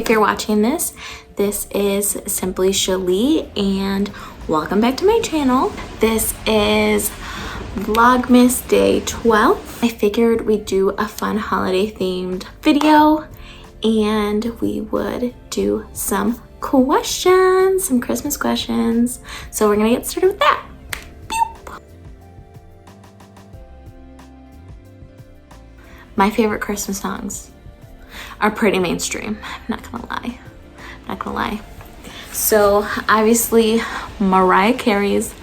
if you're watching this. This is Simply Shalee and welcome back to my channel. This is Vlogmas Day 12. I figured we'd do a fun holiday themed video and we would do some questions, some Christmas questions. So we're gonna get started with that. Pew! My favorite Christmas songs are pretty mainstream. I'm not gonna lie. So obviously Mariah Carey's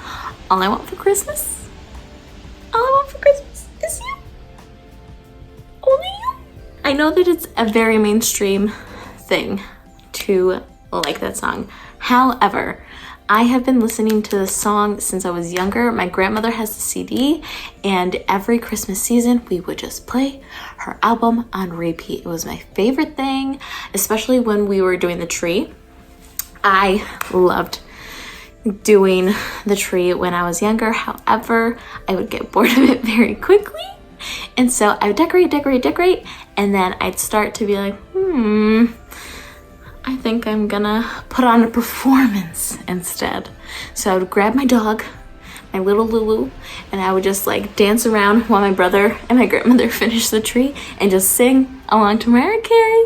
All I Want for Christmas. All I want for Christmas is you. Only you. I know that it's a very mainstream thing to like that song. However, I have been listening to this song since I was younger. My grandmother has the CD and every Christmas season we would just play her album on repeat. It was my favorite thing, especially when we were doing the tree. I loved doing the tree when I was younger. However, I would get bored of it very quickly. And so I would decorate, and then I'd start to be like, I think I'm gonna put on a performance instead. So I would grab my dog, my little Lulu, and I would just like dance around while my brother and my grandmother finished the tree and just sing along to Mariah Carey.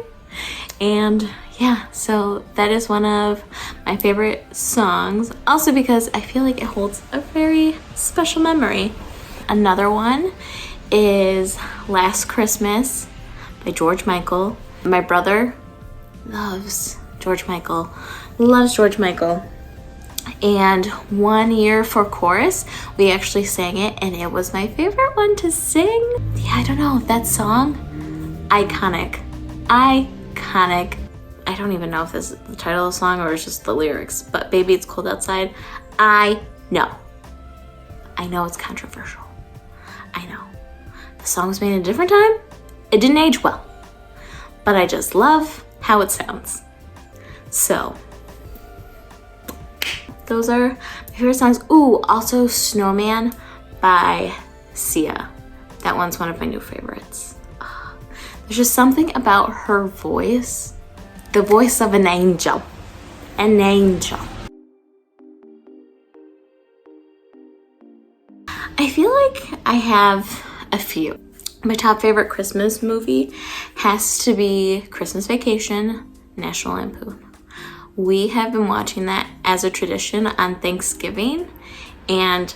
And yeah, so that is one of my favorite songs. Also because I feel like it holds a very special memory. Another one is Last Christmas by George Michael. My brother loves George Michael. And one year for chorus, we actually sang it and it was my favorite one to sing. Yeah, I don't know, that song, iconic. I don't even know if this is the title of the song or it's just the lyrics, but Baby It's Cold Outside. I know it's controversial. I know. The song was made in a different time. It didn't age well, but I just love how it sounds. So those are my favorite songs. Ooh, also Snowman by Sia. That one's one of my new favorites. There's just something about her voice, the voice of an angel. An angel. I feel like I have a few. My top favorite Christmas movie has to be Christmas Vacation, National Lampoon. We have been watching that as a tradition on Thanksgiving and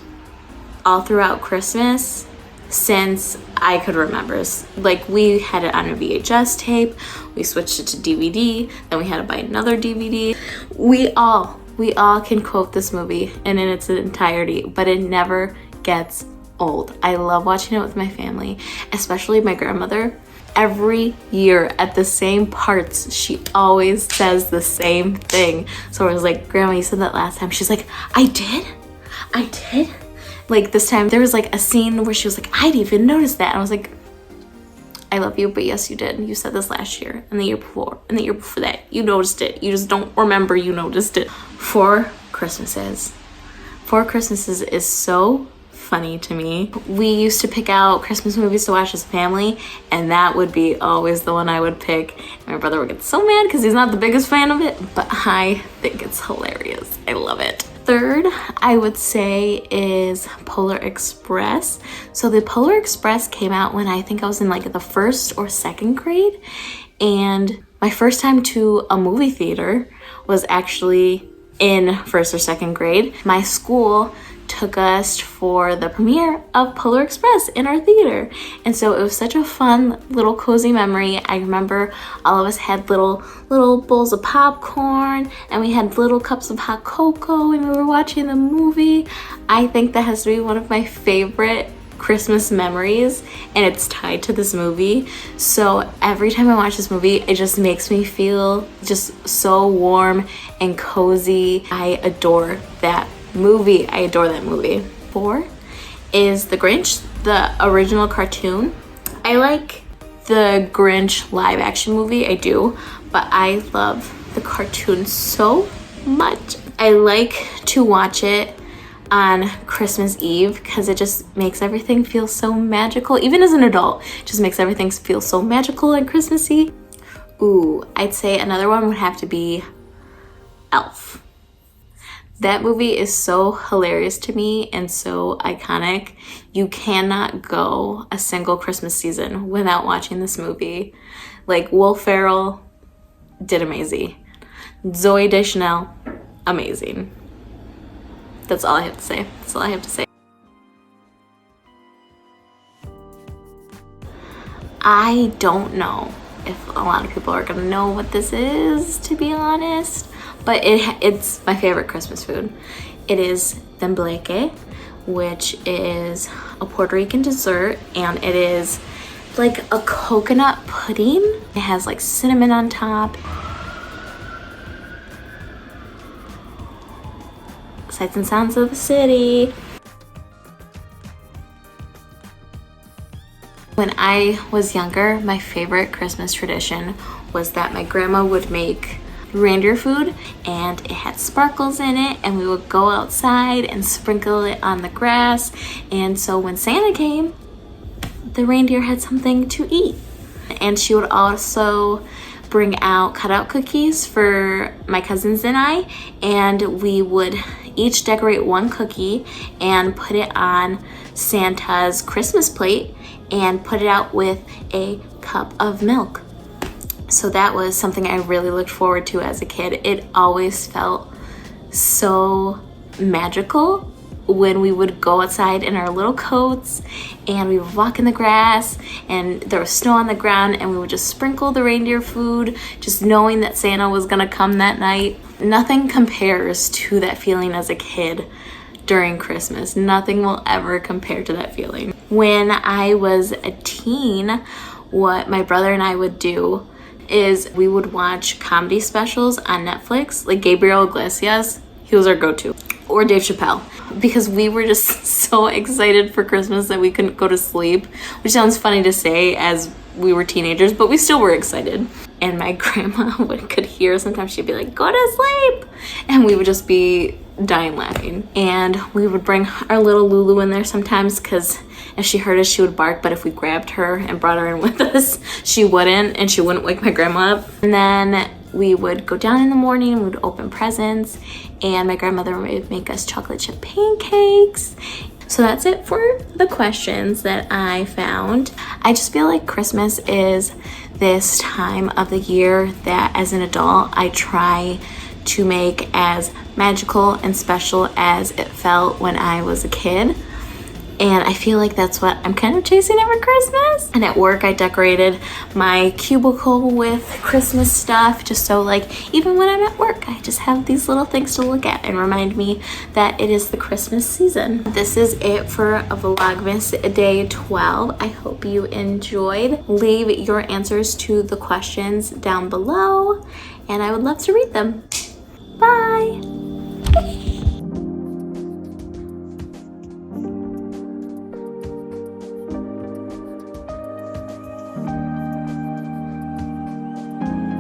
all throughout Christmas since I could remember. Like, we had it on a VHS tape, we switched it to DVD, then we had to buy another DVD. We all can quote this movie and in its entirety, but it never gets old. I love watching it with my family, especially my grandmother. Every year at the same parts, she always says the same thing. So I was like, Grandma, you said that last time. She's like, I did? Like this time there was like a scene where she was like, I didn't even notice that. And I was like, I love you, but yes, you did. You said this last year and the year before and the year before that. You noticed it. You just don't remember you noticed it. Four Christmases is so funny to me. We used to pick out Christmas movies to watch as a family, and that would be always the one I would pick. My brother would get so mad because he's not the biggest fan of it, but I think it's hilarious. I love it. Third, I would say, is Polar Express. So the Polar Express came out when I think I was in like the first or second grade, and my first time to a movie theater was actually in first or second grade. My school took us for the premiere of Polar Express in our theater. And so it was such a fun little cozy memory. I remember all of us had little bowls of popcorn and we had little cups of hot cocoa and we were watching the movie. I think that has to be one of my favorite Christmas memories, and it's tied to this movie. So every time I watch this movie, it just makes me feel just so warm and cozy. I adore that movie. Four is The Grinch, the original cartoon. I like the Grinch live action movie, I do, but I love the cartoon so much. I like to watch it on Christmas Eve because it just makes everything feel so magical. Even as an adult, it just makes everything feel so magical and Christmassy. Ooh, I'd say another one would have to be Elf. That movie is so hilarious to me and so iconic. You cannot go a single Christmas season without watching this movie. Like, Will Ferrell did amazing. Zooey Deschanel, amazing. That's all I have to say. That's all I have to say. I don't know if a lot of people are gonna know what this is, to be honest, but it's my favorite Christmas food. It is tembleque, which is a Puerto Rican dessert, and it is like a coconut pudding. It has like cinnamon on top. Sights and sounds of the city. When I was younger, my favorite Christmas tradition was that my grandma would make reindeer food, and it had sparkles in it, and we would go outside and sprinkle it on the grass. And so when Santa came, the reindeer had something to eat. And she would also bring out cutout cookies for my cousins and I, and we would each decorate one cookie and put it on Santa's Christmas plate and put it out with a cup of milk. So that was something I really looked forward to as a kid. It always felt so magical when we would go outside in our little coats and we would walk in the grass and there was snow on the ground, and we would just sprinkle the reindeer food, just knowing that Santa was gonna come that night. Nothing compares to that feeling as a kid during Christmas. Nothing will ever compare to that feeling. When I was a teen, what my brother and I would do is we would watch comedy specials on Netflix, like Gabriel Iglesias, he was our go-to, or Dave Chappelle, because we were just so excited for Christmas that we couldn't go to sleep, which sounds funny to say as we were teenagers, but we still were excited. And my grandma could hear, sometimes she'd be like, go to sleep, and we would just be dying laughing. And we would bring our little Lulu in there sometimes, because if she heard us, she would bark, but if we grabbed her and brought her in with us, she wouldn't, and she wouldn't wake my grandma up. And then we would go down in the morning, we would open presents, and my grandmother would make us chocolate chip pancakes. So that's it for the questions that I found. I just feel like Christmas is this time of the year that as an adult, I try to make as magical and special as it felt when I was a kid. And I feel like that's what I'm kind of chasing every Christmas. And at work, I decorated my cubicle with Christmas stuff, just so like, even when I'm at work, I just have these little things to look at and remind me that it is the Christmas season. This is it for Vlogmas Day 12. I hope you enjoyed. Leave your answers to the questions down below, and I would love to read them. Bye.